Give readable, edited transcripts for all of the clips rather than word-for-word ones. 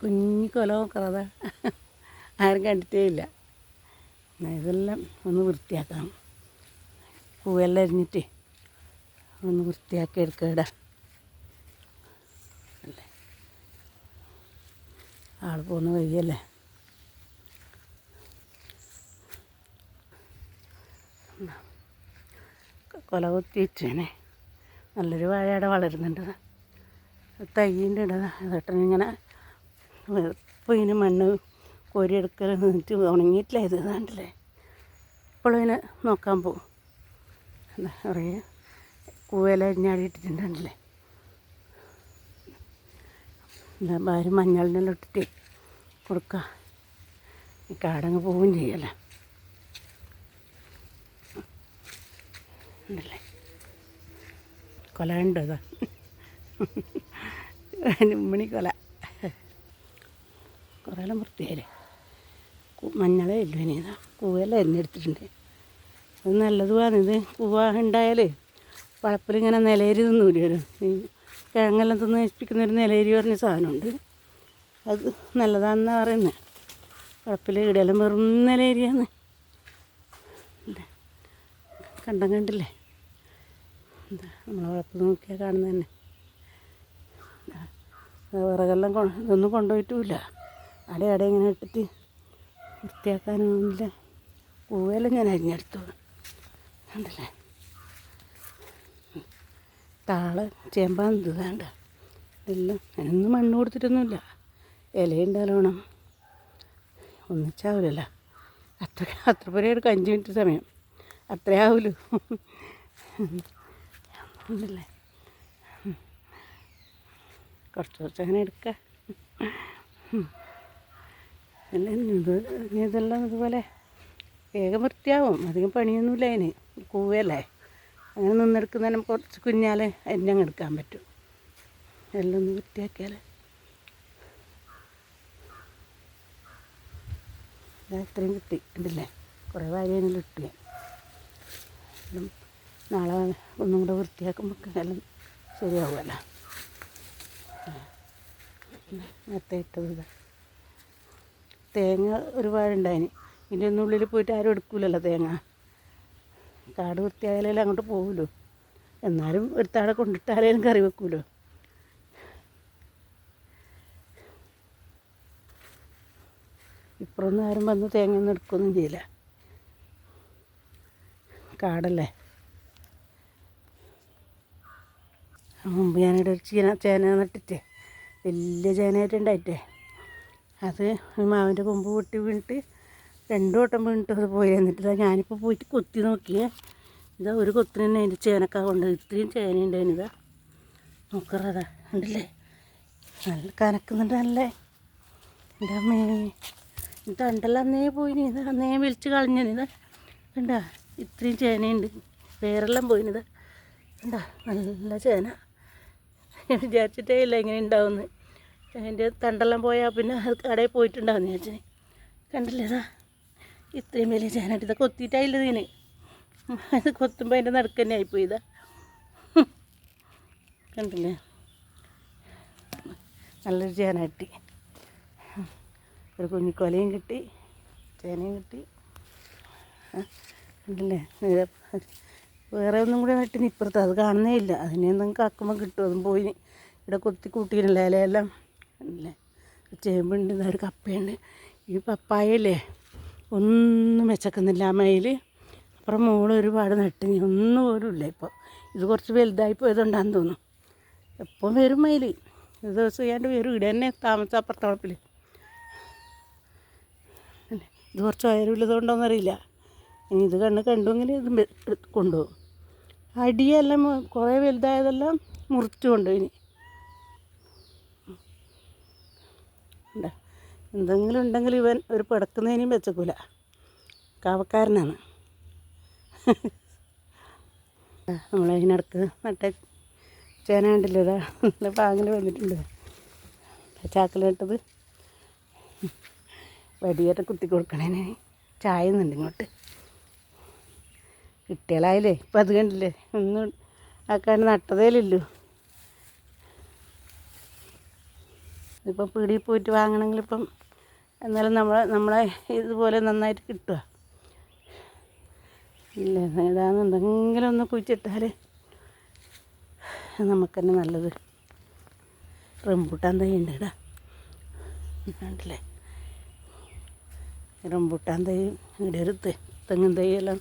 കുഞ്ഞു കൊല നോക്കറതാ ആരും കണ്ടിട്ടേ ഇല്ല. ഇതെല്ലാം ഒന്ന് വൃത്തിയാക്കണം. പൂവെല്ലാം അരിഞ്ഞിട്ട് ഒന്ന് വൃത്തിയാക്കി എടുക്കട അല്ലേ. ആൾ പോകുന്ന വഴിയല്ലേ. കൊല കൊത്തി വെച്ചേനെ. നല്ലൊരു വാഴയുടെ വളരുന്നുണ്ട്. തൈൻ്റെ ഇടതാ ഇങ്ങനെ ഇപ്പോൾ ഇതിന് മണ്ണ് കോരിയെടുക്കൽ നിന്നിട്ട് ഉണങ്ങിയിട്ടില്ല. ഇത് കണ്ടില്ലേ. ഇപ്പോഴും ഇതിനെ നോക്കാൻ പോകും. കുറേ കൂവല അരിഞ്ഞാടി ഇട്ടിട്ടുണ്ടല്ലേ. എന്താ ഭാര്യ മഞ്ഞളിനെല്ലാം ഇട്ടിട്ട് കൊടുക്കുക. ഈ കാടങ്ങ് പോവുകയും ചെയ്യല്ലേ. ഉണ്ടല്ലേ കൊല ഉണ്ടോ ഇതാ ഉമ്മണി കൊല. കുറേയെല്ലാം വൃത്തിയായില്ലേ. മഞ്ഞളേ ഇല്ലു ഇനി ഇതാ കൂവെല്ലാം അരിഞ്ഞെടുത്തിട്ടുണ്ട്. അത് നല്ലതുമാണ്. ഇത് കൂവ ഉണ്ടായാൽ വളപ്പിലിങ്ങനെ നിലയരി തിന്നൂലേ. ഈ കിഴങ്ങെല്ലാം തിന്ന് നശിപ്പിക്കുന്നൊരു നിലയരി പറഞ്ഞ സാധനമുണ്ട്. അത് നല്ലതാണെന്നാണ് പറയുന്നത്. വളപ്പിൽ ഇടയെല്ലാം വെറും നിലയരിയാണ്. കണ്ടം കണ്ടില്ലേ. എന്താ നമ്മളെ വളപ്പിൽ നോക്കിയാൽ കാണുന്നത് തന്നെ. വിറകെല്ലാം ഇതൊന്നും കൊണ്ടുപോയിട്ടുമില്ല. അവിടെ ഇങ്ങനെ ഇട്ടിട്ട് വൃത്തിയാക്കാനൊന്നുമില്ല. പൂവെല്ലാം ഞാൻ അരിഞ്ഞെടുത്തു. കണ്ടല്ലേ. താള ചേമ്പാന്ത് വേണ്ട ഇതെല്ലാം. അതിനൊന്നും മണ്ണ് കൊടുത്തിട്ടൊന്നുമില്ല. ഇലയുണ്ടാലോണം ഒന്നിച്ചാവില്ലല്ലോ. അത്ര പേരെടുക്കും 5 മിനിറ്റ് സമയം. അത്രയാവൂലൂ. ഉണ്ടല്ലേ. കുറച്ച് അങ്ങനെ എടുക്കുക. പിന്നെ ഇതെല്ലാം ഇതുപോലെ വേഗം വൃത്തിയാവും. അധികം പണിയൊന്നുമില്ല അതിന്. കൂവല്ലേ അങ്ങനെ നിന്നെടുക്കുന്നതിന് കുറച്ച് കുഞ്ഞാൽ അരിഞ്ഞങ്ങ് എടുക്കാൻ പറ്റും. എല്ലാം ഒന്ന് വൃത്തിയാക്കിയാൽ ഇത്രയും കിട്ടി. ഉണ്ടല്ലേ. കുറേ വാരിയെല്ലാം ഇട്ടു. നാളെ ഒന്നും കൂടെ വൃത്തിയാക്കുമ്പോൾ എല്ലാം ശരിയാവുമല്ലോ. നേരത്തെ ഇട്ടത് ഇതാ. തേങ്ങ ഒരുപാടുണ്ടായിന്. ഇതിൻ്റെ ഒന്നും ഉള്ളിൽ പോയിട്ട് ആരും എടുക്കൂലല്ലോ തേങ്ങ. കാട് വൃത്തിയായാലും അങ്ങോട്ട് പോകുമല്ലോ. എന്നാലും എടുത്താടെ കൊണ്ടിട്ടാലും കറി വെക്കുമല്ലോ. ഇപ്പറൊന്നും ആരും വന്ന് തേങ്ങയൊന്നും എടുക്കുകയൊന്നും ചെയ്യില്ല. കാടല്ലേ. മുമ്പ് ഞാനിവിടെ ഒരു ചേന നട്ടിട്ടേ വലിയ ചേനയായിട്ടുണ്ടായിട്ടേ അത് മാവിൻ്റെ കൊമ്പ് പൊട്ടി വീണിട്ട് 2 വട്ടം വീണിട്ട് അത് പോയി. എന്നിട്ട് ഞാനിപ്പോൾ പോയിട്ട് കൊത്തി നോക്കിയേ. ഇതാ ഒരു കൊത്തിന് തന്നെ അതിൻ്റെ ചേനക്ക കൊണ്ട് ഇത്രയും ചേനയുണ്ടായിരുന്നു. ഇതാ നോക്കറതാ ഉണ്ടല്ലേ. നല്ല കനക്കുന്നുണ്ട്. നല്ലേ എൻ്റെ അമ്മേ. ഇത് തണ്ടെല്ലാം അന്നേ പോയിന്. ഇത് അന്നേ വലിച്ച് കളഞ്ഞന്. ഇതാ കണ്ടാ ഇത്രയും ചേനയുണ്ട്. വേറെല്ലാം പോയിന്. കണ്ടാ നല്ല ചേന. ഞാൻ വിചാരിച്ചിട്ടേ ഇല്ല ഇങ്ങനെ ഉണ്ടാവുമെന്ന്. അതിൻ്റെ തണ്ടെല്ലാം പോയാൽ പിന്നെ അത് കടയിൽ പോയിട്ടുണ്ടാവുമെന്ന് വിചാരിച്ചു. കണ്ടില്ലേ. ഇതാ ഇത്രയും വലിയ ചേനായിട്ട്. ഇതൊക്കെ കൊത്തിയിട്ടായില്ല ഇതിന്. അത് കൊത്തുമ്പോൾ അതിൻ്റെ നടുക്ക് തന്നെ ആയിപ്പോയി. ഇതാ കണ്ടില്ലേ. നല്ലൊരു ചേന കിട്ടി. ഒരു കുഞ്ഞിക്കൊലയും കിട്ടി, ചേനയും കിട്ടി. കണ്ടില്ലേ. വേറെ ഒന്നും കൂടെ നട്ടിന് ഇപ്പുറത്ത്. അത് കാണുന്നേ ഇല്ല. അതിനെ എന്തെങ്കിലും കാക്കുമ്പോൾ കിട്ടും. അതും പോയി. ഇവിടെ കൊത്തി കൂട്ടിയില്ല ഇലയെല്ലാം. അല്ലേ ചേമ്പുണ്ട്. ഒരു കപ്പയുണ്ട്. ഈ പപ്പായല്ലേ ഒന്നും വെച്ചേക്കുന്നില്ല. ആ മയിൽ അപ്പുറം മോള് ഒരുപാട് നട്ടിന്. ഒന്നും പോലും ഇല്ല ഇപ്പോൾ. ഇത് കുറച്ച് വലുതായി പോയതുകൊണ്ടാന്ന് തോന്നുന്നു. എപ്പം വരും മയിൽ. ഒരു ദിവസം ചെയ്യാണ്ട് വരും. ഇവിടെ തന്നെ താമസം അപ്പുറത്തളപ്പിൽ. ഇത് കുറച്ച് ഉയരമില്ലതുകൊണ്ടോന്നറിയില്ല. ഇനി ഇത് കണ്ടുവെങ്കിൽ ഇത് കൊണ്ടുപോകും. അടിയെല്ലാം കുറേ വലുതായതെല്ലാം മുറിച്ച് കൊണ്ടുപോയി. എന്തെങ്കിലും ഉണ്ടെങ്കിൽ ഇവൻ ഒരു പിടക്കുന്നതിനും വെച്ചക്കൂല. കാവക്കാരനാണ്. നമ്മളതിനടുക്ക് നട്ട ചേന കണ്ടില്ല. ഇതാ നല്ല പാങ്ങിൽ വന്നിട്ടുണ്ട്. ചാക്കിലിട്ടത് വടിയേറ്റ കുത്തി കൊടുക്കണേന് ചായുന്നുണ്ട് ഇങ്ങോട്ട്. കിട്ടിയാലായില്ലേ. ഇപ്പം അത് കണ്ടില്ലേ. ഒന്നും ആക്കാൻ നട്ടതേലില്ലു. ഇപ്പം പീടിയിൽ പോയിട്ട് വാങ്ങണമെങ്കിൽ ഇപ്പം എന്നാലും നമ്മളെ ഇതുപോലെ നന്നായിട്ട് കിട്ടുക ഇല്ലേ. ഏതാണെന്ന് എന്തെങ്കിലും ഒന്ന് കുഴിച്ചിട്ടാൽ നമുക്ക് തന്നെ നല്ലത്. റംബൂട്ടാൻ തൈ ഉണ്ട് ഇടാ, കണ്ടില്ലേ? റംബൂട്ടാൻ തൈ ഇവിടെ ഒരു തെങ്ങും തൈയെല്ലാം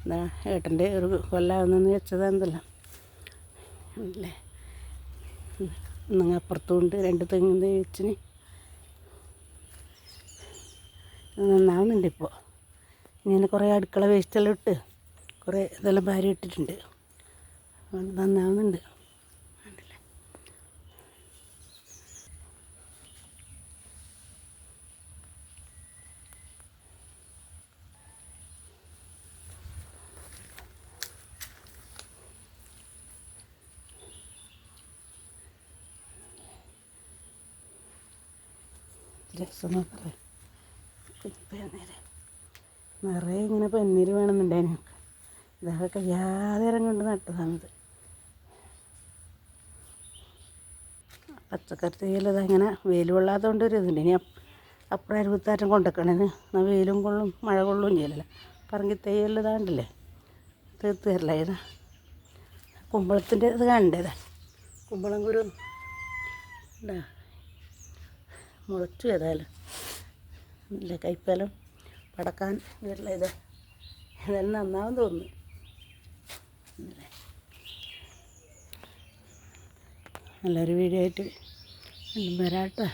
എന്താ ഏട്ടൻ്റെ ഒരു കൊല്ലാവുന്നെന്ന് വെച്ചതാണെന്നല്ല അല്ലേ. നിങ്ങൾ അപ്പുറത്തും ഉണ്ട് 2 തെങ്ങും തൈ വെച്ചിന്. നന്നാവുന്നുണ്ട് ഇപ്പോൾ. ഇങ്ങനെ കുറേ അടുക്കള വേസ്റ്റെല്ലാം ഇട്ട് കുറേ ഇതെല്ലാം ഭാര്യ ഇട്ടിട്ടുണ്ട്, നന്നാവുന്നുണ്ട്. കണ്ടില്ലേ? രസം നോക്കല്ലേ, പന്നീര് നിറയെ ഇങ്ങനെ പന്നീര് വേണമെന്നുണ്ടായിരുന്നു. ഇതൊക്കെ കഴിയാതെ കൊണ്ട് നട്ടതാണിത്. പച്ചക്കറി തൈയല്ലത് അങ്ങനെ വെയിൽ കൊള്ളാത്തതുകൊണ്ട് ഒരു ഇതുണ്ട്. ഇനി അപ്പുറം അരുവത്താറ്റം കൊണ്ടുവെക്കണേന്ന് എന്നാൽ വെയിലും കൊള്ളും മഴ കൊള്ളുകയും ചെയ്യലല്ലോ. പറങ്കി തൈയല്ലതാണ്ടല്ലേ തീർത്ത് തരില്ല. ഇതാ കുമ്പളത്തിൻ്റെ ഇത് കണ്ടേതാ, കുമ്പളം കുരു ഉണ്ടാ മുളച്ചു ഏതായാലും ഇല്ലേ. കൈപ്പലം പടക്കാൻ വരില്ല. ഇതെല്ലാം നന്നാവും തോന്നുന്നു. നല്ലൊരു വീഡിയോ ആയിട്ട് വരാം കേട്ടോ.